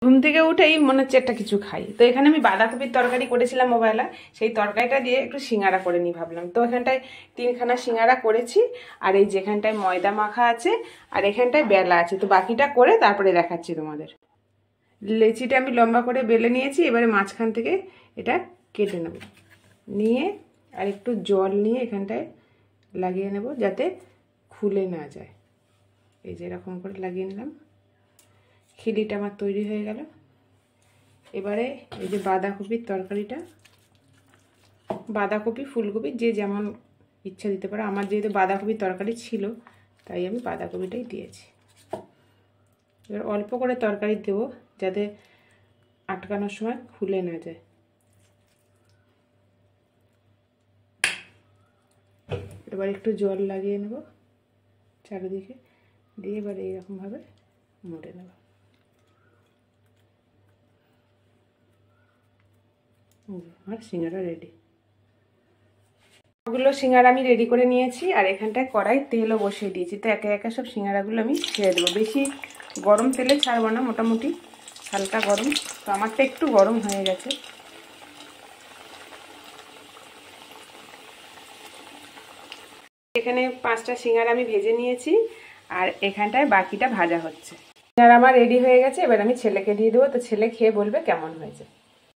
ঘুম থেকে উঠেই মনে হচ্ছে একটা কিছু খাই। তো এখানে আমি বাঁধাকপির তরকারি করেছিলাম মোবাইলে, সেই তরকারিটা দিয়ে একটু সিঙ্গারা করে নিই ভাবলাম। তো এখানটায় 3খানা সিঙ্গারা করেছি, আর এই যেখানটায় ময়দা মাখা আছে আর এখানটায় বেলা আছে। তো বাকিটা করে তারপরে দেখাচ্ছি তোমাদের। লেচিটা আমি লম্বা করে বেলে নিয়েছি, এবারে মাঝখান থেকে এটা কেটে নেব, নিয়ে আর একটু জল নিয়ে এখানটায় লাগিয়ে নেব যাতে খুলে না যায়। এই যে এরকম করে লাগিয়ে নিলাম, খিলিটা আমার তৈরি হয়ে গেল। এবারে এই যে বাঁধাকপির তরকারিটা, বাঁধাকপি ফুলকপি যে যেমন ইচ্ছা দিতে পারে, আমার যেহেতু বাঁধাকপির তরকারি ছিল তাই আমি বাঁধাকপিটাই দিয়েছি। এবার অল্প করে তরকারি দেবো যাতে আটকানোর সময় খুলে না যায়। এবার একটু জল লাগিয়ে নেব চারিদিকে, দিয়ে এবার এইরকমভাবে মুড়ে নেব। আমার সিঙ্গারা রেডি। ওগুলো সিঙ্গারা আমি রেডি করে নিয়েছি, আর এখানটায় কড়াই তেলও বসিয়ে দিয়েছি। তো একে একে সব সিঙ্গারাগুলো আমি ছেড়ে দেবো। বেশি গরম তেলে ছাড়বো না, মোটামুটি হালকা গরম। তো আমারটা একটু গরম হয়ে গেছে। এখানে 5টা সিঙ্গারা আমি ভেজে নিয়েছি, আর এখানটায় বাকিটা ভাজা হচ্ছে। সিঙ্গারা আমার রেডি হয়ে গেছে, এবার আমি ছেলেকে দিয়ে দেবো। তো ছেলে খেয়ে বলবে কেমন হয়েছে।